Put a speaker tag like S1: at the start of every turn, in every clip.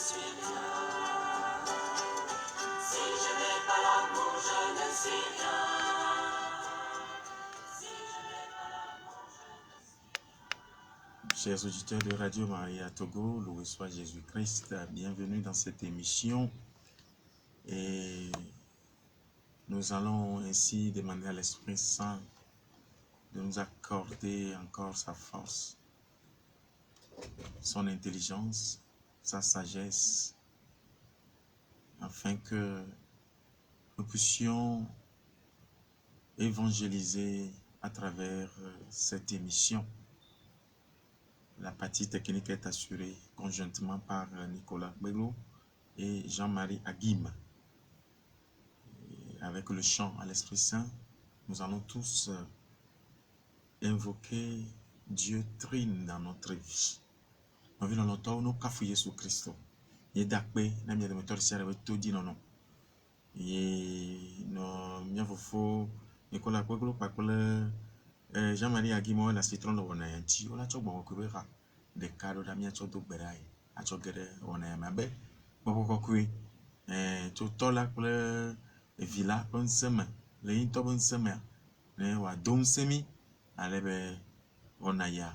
S1: suis rien. Si je n'ai pas l'amour, je ne suis rien. Si je n'ai pas l'amour, je ne suis rien. Chers auditeurs de Radio Maria Togo, loué soit Jésus-Christ, bienvenue dans cette émission. Et nous allons ainsi demander à l'Esprit Saint de nous accorder encore sa force, son intelligence, sa sagesse, afin que nous puissions évangéliser à travers cette émission. La partie technique est assurée conjointement par Nicolas Bello et Jean-Marie Aguim. Et avec le chant à l'Esprit Saint, nous allons tous invoquer Dieu trine dans notre vie. Nous vivons longtemps nous cafou Jésus Christ. Et d'accueillir na mieux de moteur si avec tout dit non. Et non mieux faut Nicolas Bello par Jean-Marie Aguim la citron de Wonayanti. On a tout bon couvert de cadeaux d'amia tout do berai. A tout gere Wonayabe. Bon quoi tout tola pour le villa bon semaine. Le into bon semaine. Ne wa dom semi alebe Wonaya.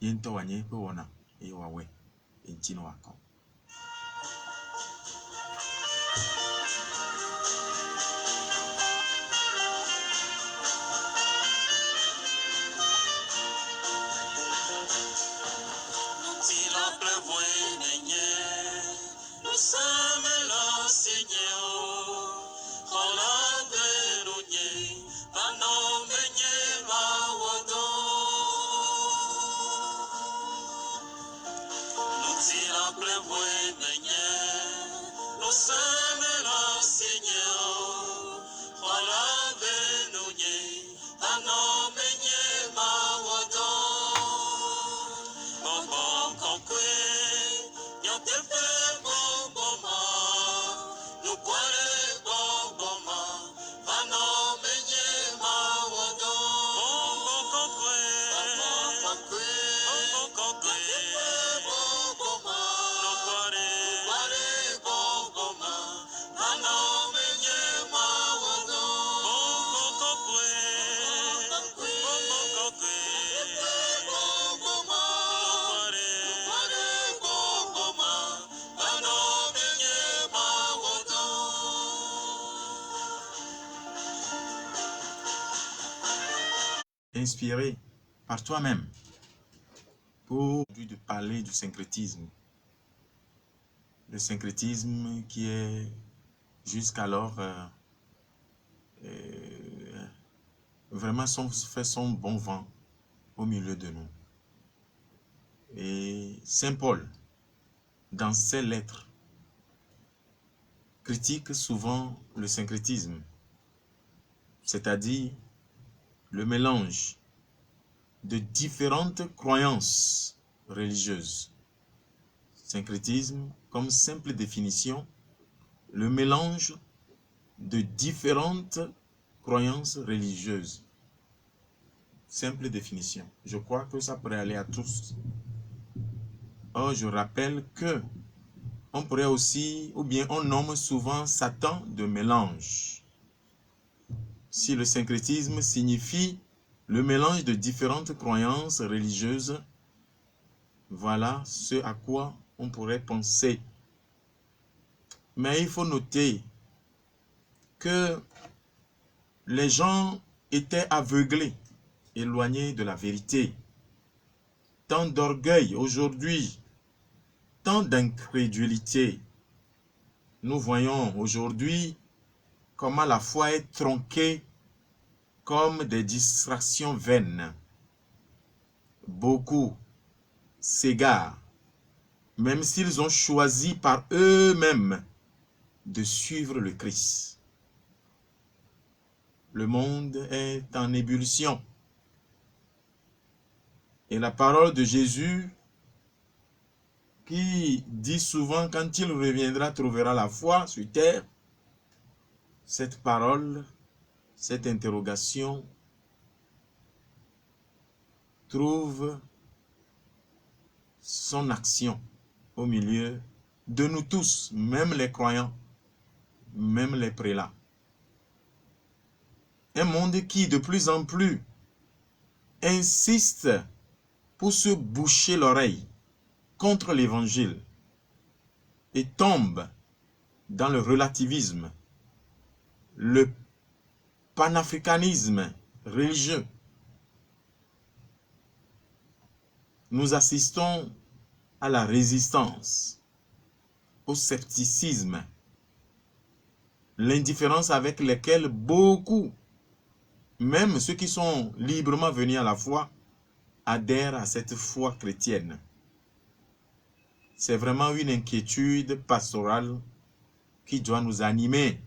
S1: Into wanye pe wona. E wa we. E jino wako. Inspiré par toi-même pour de parler du syncrétisme. Le syncrétisme qui est jusqu'alors vraiment fait son bon vent au milieu de nous. Et Saint Paul, dans ses lettres, critique souvent le syncrétisme, c'est-à-dire le mélange de différentes croyances religieuses. Syncrétisme, comme simple définition, le mélange de différentes croyances religieuses. Simple définition. Je crois que ça pourrait aller à tous. Or, je rappelle que on pourrait aussi, ou bien on nomme souvent Satan de mélange. Si le syncrétisme signifie le mélange de différentes croyances religieuses, voilà ce à quoi on pourrait penser. Mais il faut noter que les gens étaient aveuglés, éloignés de la vérité. Tant d'orgueil aujourd'hui, tant d'incrédulité. Nous voyons aujourd'hui comment la foi est tronquée comme des distractions vaines. Beaucoup s'égarent, même s'ils ont choisi par eux-mêmes de suivre le Christ. Le monde est en ébullition. Et la parole de Jésus, qui dit souvent quand il reviendra, trouvera la foi sur terre, cette parole, cette interrogation trouve son action au milieu de nous tous, même les croyants, même les prélats. Un monde qui de plus en plus insiste pour se boucher l'oreille contre l'évangile et tombe dans le relativisme, le panafricanisme religieux. Nous assistons à la résistance, au scepticisme, l'indifférence avec laquelle beaucoup, même ceux qui sont librement venus à la foi, adhèrent à cette foi chrétienne. C'est vraiment une inquiétude pastorale qui doit nous animer.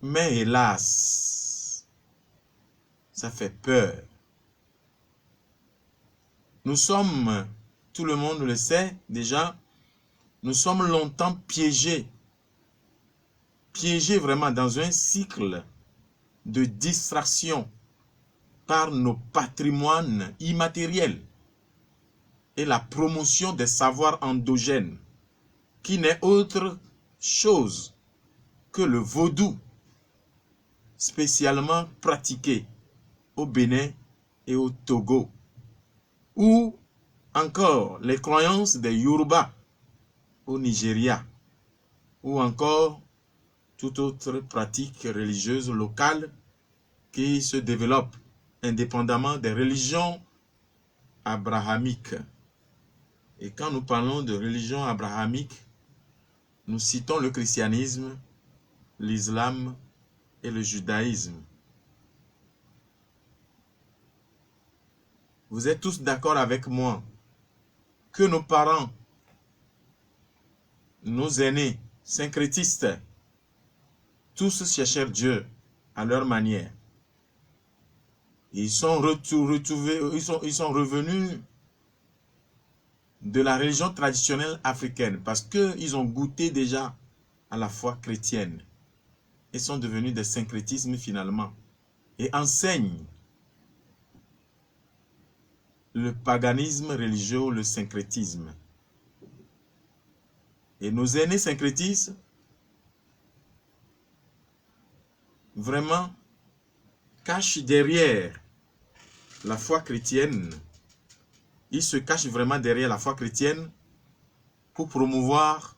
S1: Mais hélas, ça fait peur. Nous sommes, tout le monde le sait déjà, nous sommes longtemps piégés vraiment dans un cycle de distraction par nos patrimoines immatériels et la promotion des savoirs endogènes, qui n'est autre chose que le vaudou, spécialement pratiqué au Bénin et au Togo, ou encore les croyances des Yoruba au Nigeria, ou encore toute autre pratique religieuse locale qui se développe indépendamment des religions abrahamiques. Et quand nous parlons de religion abrahamique, nous citons le christianisme, l'islam et le judaïsme. Vous êtes tous d'accord avec moi que nos parents, nos aînés, syncrétistes, tous cherchèrent Dieu à leur manière. Ils sont revenus de la religion traditionnelle africaine parce qu'ils ont goûté déjà à la foi chrétienne et sont devenus des syncrétismes finalement et enseignent le paganisme religieux ou le syncrétisme. Et nos aînés syncrétistes vraiment cachent derrière la foi chrétienne. Ils se cachent vraiment derrière la foi chrétienne pour promouvoir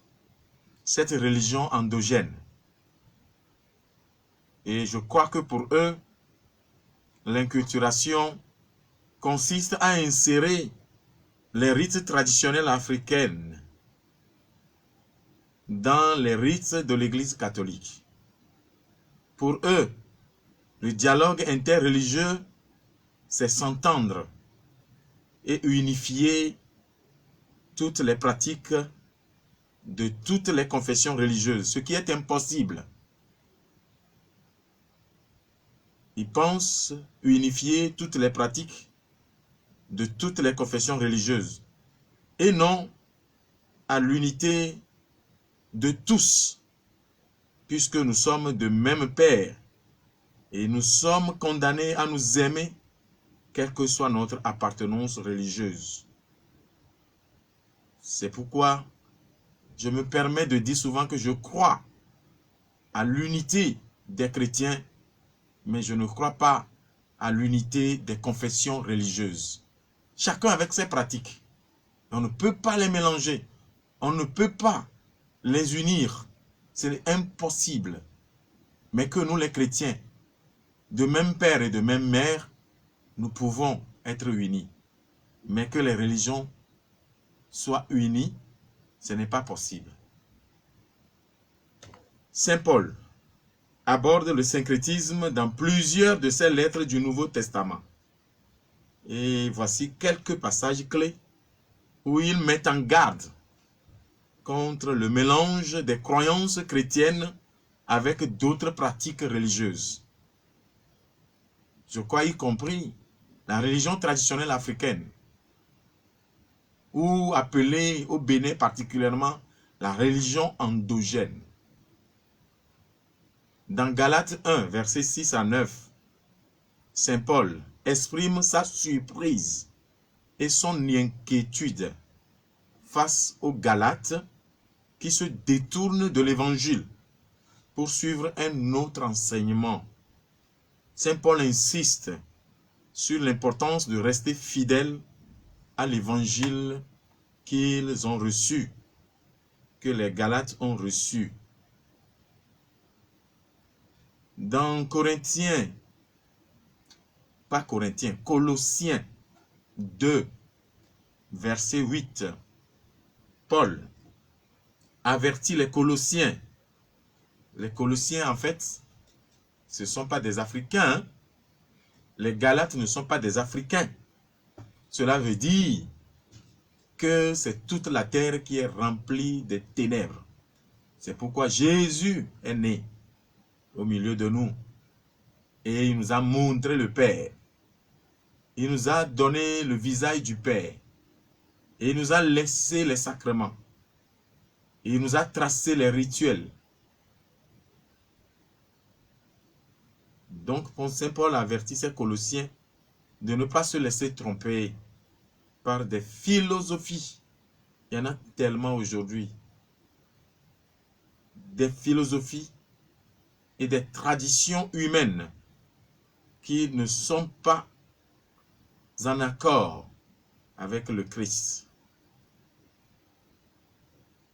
S1: cette religion endogène. Et je crois que pour eux, l'inculturation consiste à insérer les rites traditionnels africains dans les rites de l'Église catholique. Pour eux, le dialogue interreligieux, c'est s'entendre et unifier toutes les pratiques de toutes les confessions religieuses, ce qui est impossible. Ils pensent unifier toutes les pratiques de toutes les confessions religieuses et non à l'unité de tous, puisque nous sommes de même Père et nous sommes condamnés à nous aimer, quelle que soit notre appartenance religieuse. C'est pourquoi je me permets de dire souvent que je crois à l'unité des chrétiens, mais je ne crois pas à l'unité des confessions religieuses. Chacun avec ses pratiques. On ne peut pas les mélanger. On ne peut pas les unir. C'est impossible. Mais que nous les chrétiens, de même père et de même mère, nous pouvons être unis. Mais que les religions soient unies, ce n'est pas possible. Saint Paul aborde le syncrétisme dans plusieurs de ses lettres du Nouveau Testament. Et voici quelques passages clés où il met en garde contre le mélange des croyances chrétiennes avec d'autres pratiques religieuses. Je crois y compris la religion traditionnelle africaine, ou appelée au Bénin particulièrement la religion endogène. Dans Galates 1, versets 6 à 9, Saint Paul exprime sa surprise et son inquiétude face aux Galates qui se détournent de l'évangile pour suivre un autre enseignement. Saint Paul insiste sur l'importance de rester fidèle à l'évangile qu'ils ont reçu, que les Galates ont reçu. Dans Colossiens 2, verset 8, Paul avertit les Colossiens. Les Colossiens, en fait, ce ne sont pas des Africains. Hein? Les Galates ne sont pas des Africains. Cela veut dire que c'est toute la terre qui est remplie de ténèbres. C'est pourquoi Jésus est né au milieu de nous. Et il nous a montré le Père. Il nous a donné le visage du Père. Et il nous a laissé les sacrements. Et il nous a tracé les rituels. Donc, Saint Paul avertit ses Colossiens de ne pas se laisser tromper par des philosophies. Il y en a tellement aujourd'hui. Des philosophies et des traditions humaines qui ne sont pas en accord avec le Christ.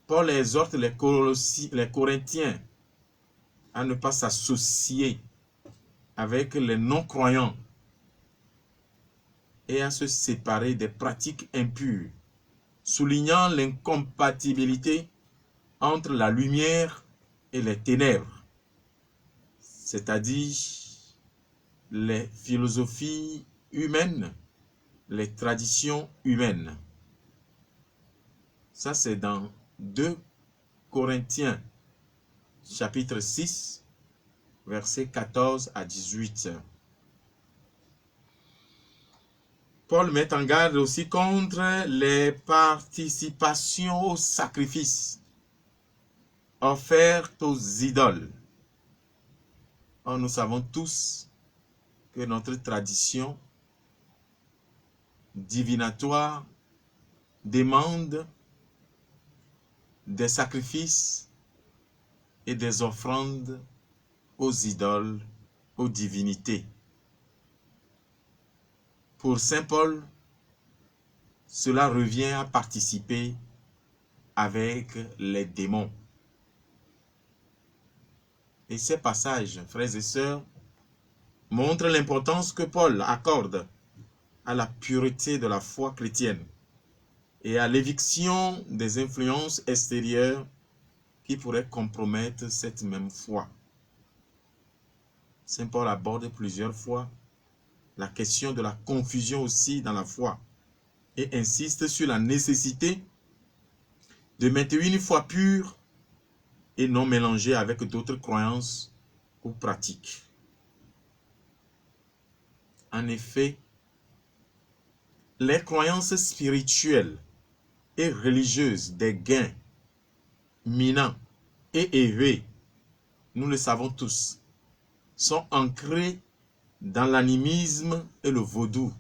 S1: Paul exhorte les Corinthiens à ne pas s'associer avec les non-croyants et à se séparer des pratiques impures, soulignant l'incompatibilité entre la lumière et les ténèbres, c'est-à-dire les philosophies humaines, les traditions humaines. Ça, c'est dans 2 Corinthiens, chapitre 6, versets 14 à 18. Paul met en garde aussi contre les participations aux sacrifices offertes aux idoles. Or, nous savons tous que notre tradition divinatoire demande des sacrifices et des offrandes aux idoles, aux divinités. Pour Saint Paul, cela revient à participer avec les démons. Et ces passages, frères et sœurs, montrent l'importance que Paul accorde à la pureté de la foi chrétienne et à l'éviction des influences extérieures qui pourraient compromettre cette même foi. Saint Paul aborde plusieurs fois la question de la confusion aussi dans la foi et insiste sur la nécessité de maintenir une foi pure et non mélangée avec d'autres croyances ou pratiques. En effet, les croyances spirituelles et religieuses des gains, minants et élevés, nous le savons tous, sont ancrées dans l'animisme et le vaudou.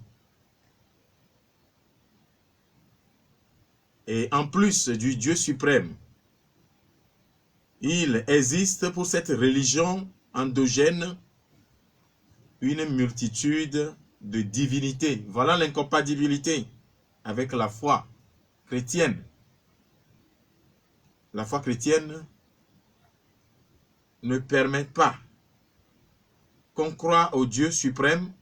S1: Et en plus du Dieu suprême, il existe pour cette religion endogène une multitude de divinités. Voilà l'incompatibilité avec la foi chrétienne. La foi chrétienne ne permet pas qu'on croit au Dieu suprême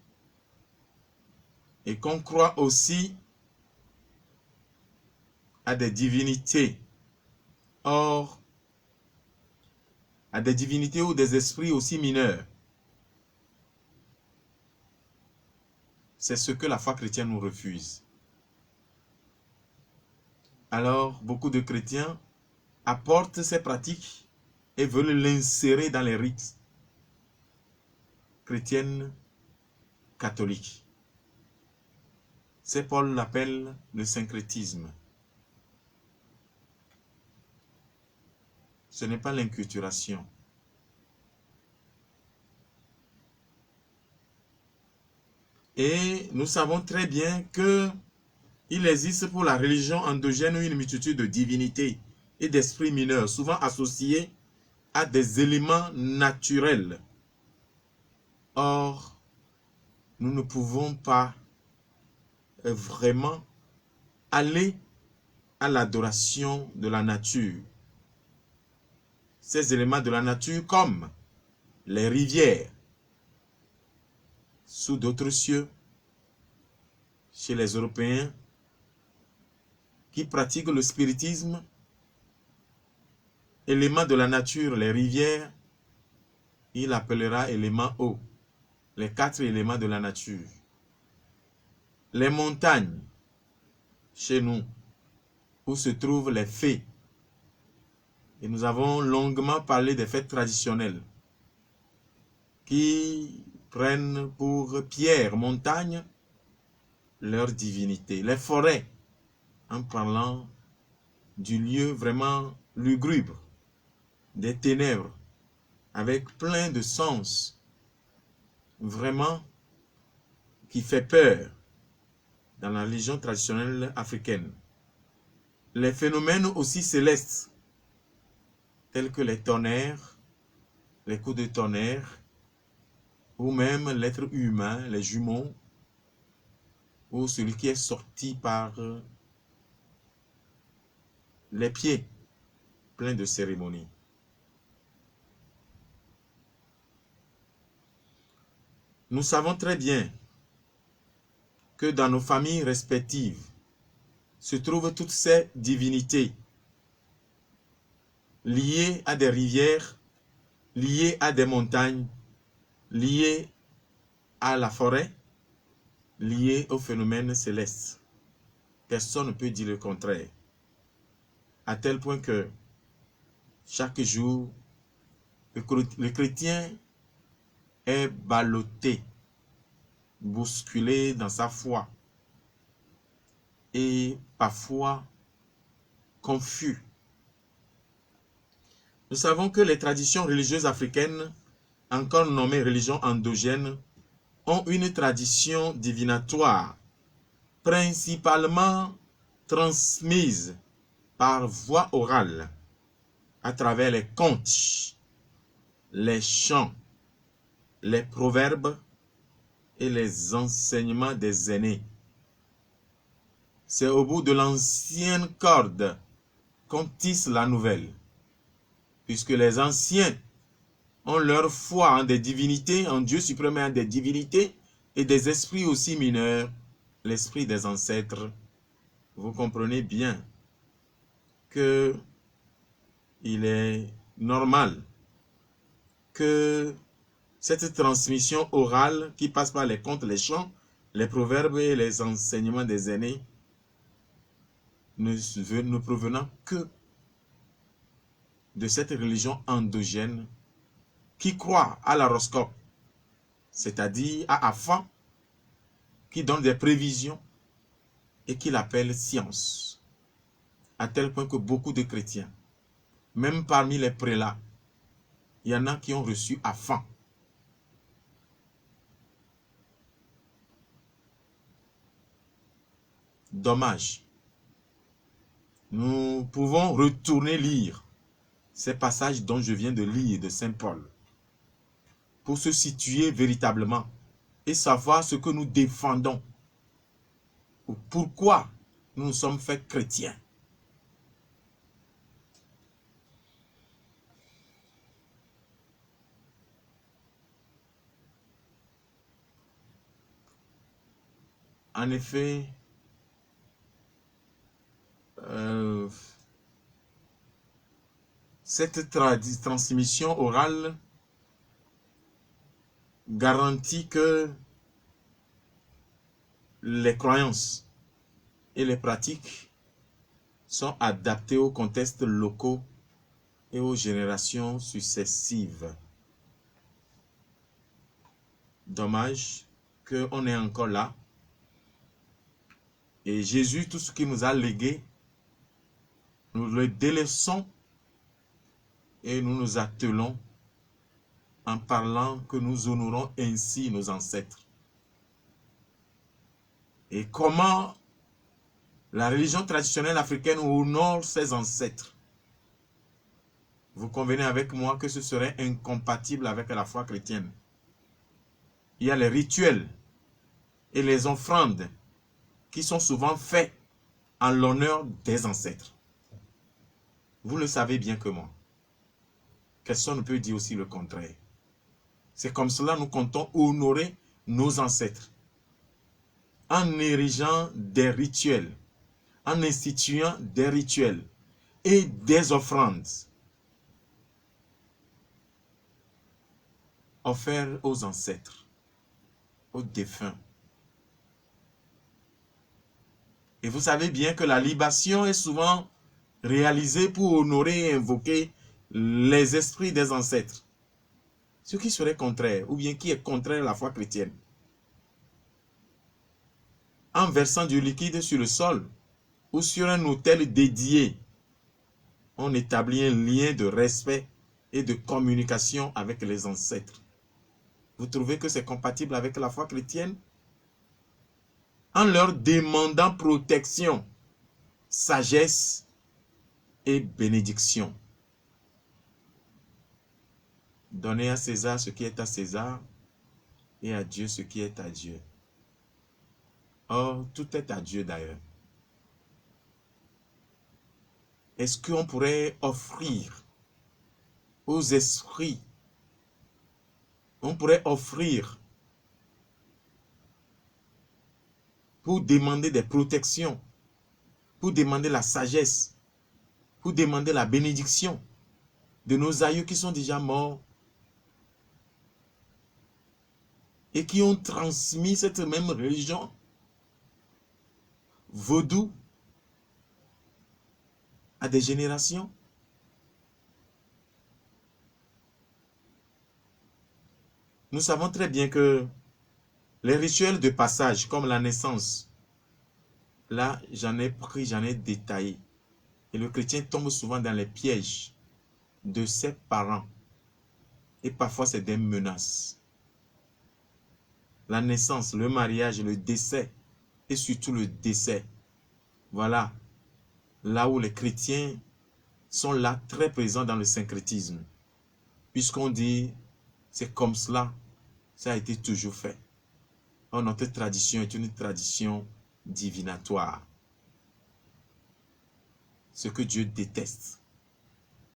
S1: et qu'on croit aussi à des divinités. Or, à des divinités ou des esprits aussi mineurs. C'est ce que la foi chrétienne nous refuse. Alors, beaucoup de chrétiens apportent ces pratiques et veulent l'insérer dans les rites chrétiennes catholiques. Saint Paul l'appelle le syncrétisme. Ce n'est pas l'inculturation. Et nous savons très bien qu'il existe pour la religion endogène une multitude de divinités et d'esprits mineurs, souvent associés à des éléments naturels. Or, nous ne pouvons pas vraiment aller à l'adoration de la nature. Ces éléments de la nature comme les rivières, sous d'autres cieux, chez les Européens qui pratiquent le spiritisme, éléments de la nature, les rivières, il appellera éléments eau, les 4 éléments de la nature. Les montagnes, chez nous, où se trouvent les fées. Et nous avons longuement parlé des fêtes traditionnelles qui prennent pour pierre, montagne, leur divinité. Les forêts, en parlant du lieu vraiment lugubre, des ténèbres, avec plein de sens, vraiment, qui fait peur dans la religion traditionnelle africaine. Les phénomènes aussi célestes, tels que les tonnerres, les coups de tonnerre, ou même l'être humain, les jumeaux, ou celui qui est sorti par les pieds, plein de cérémonies. Nous savons très bien que dans nos familles respectives se trouvent toutes ces divinités liées à des rivières, liées à des montagnes, liées à la forêt, liées aux phénomènes célestes. Personne ne peut dire le contraire. À tel point que chaque jour, le chrétien est ballotté, bousculé dans sa foi et parfois confus. Nous savons que les traditions religieuses africaines, encore nommées religions endogènes, ont une tradition divinatoire, principalement transmise par voie orale, à travers les contes, les chants, les proverbes et les enseignements des aînés. C'est au bout de l'ancienne corde qu'on tisse la nouvelle, puisque les anciens ont leur foi en des divinités, en Dieu suprême et en des divinités, et des esprits aussi mineurs, l'esprit des ancêtres. Vous comprenez bien que il est normal que cette transmission orale qui passe par les contes, les chants, les proverbes et les enseignements des aînés ne provenant que de cette religion endogène qui croit à l'horoscope, c'est-à-dire à Afan, qui donne des prévisions et qui l'appelle science. À tel point que beaucoup de chrétiens, même parmi les prélats, il y en a qui ont reçu Afan. Dommage. Nous pouvons retourner lire ces passages dont je viens de lire de Saint Paul pour se situer véritablement et savoir ce que nous défendons ou pourquoi nous nous sommes faits chrétiens. En effet, cette transmission orale garantit que les croyances et les pratiques sont adaptées aux contextes locaux et aux générations successives. Dommage qu'on est encore là. Et Jésus, tout ce qu'il nous a légué, nous le délaissons et nous nous attelons en parlant que nous honorons ainsi nos ancêtres. Et comment la religion traditionnelle africaine honore ses ancêtres. Vous convenez avec moi que ce serait incompatible avec la foi chrétienne. Il y a les rituels et les offrandes qui sont souvent faits en l'honneur des ancêtres. Vous le savez bien que moi. Personne ne peut dire aussi le contraire. C'est comme cela que nous comptons honorer nos ancêtres. En érigeant des rituels, en instituant des rituels et des offrandes offerts aux ancêtres, aux défunts. Et vous savez bien que la libation est souvent réalisée pour honorer et invoquer les esprits des ancêtres. Ce qui serait contraire, ou bien qui est contraire à la foi chrétienne. En versant du liquide sur le sol ou sur un autel dédié, on établit un lien de respect et de communication avec les ancêtres. Vous trouvez que c'est compatible avec la foi chrétienne? En leur demandant protection, sagesse et bénédiction. Donnez à César ce qui est à César et à Dieu ce qui est à Dieu. Or, tout est à Dieu d'ailleurs. Est-ce qu'on pourrait offrir aux esprits, on pourrait offrir pour demander des protections, pour demander la sagesse, pour demander la bénédiction de nos aïeux qui sont déjà morts et qui ont transmis cette même religion vaudou à des générations? Nous savons très bien que les rituels de passage, comme la naissance, là, j'en ai pris, j'en ai détaillé. Et le chrétien tombe souvent dans les pièges de ses parents. Et parfois, c'est des menaces. La naissance, le mariage, le décès, et surtout le décès. Voilà, là où les chrétiens sont là, très présents dans le syncrétisme. Puisqu'on dit, c'est comme cela, ça a été toujours fait. Or, notre tradition est une tradition divinatoire. Ce que Dieu déteste.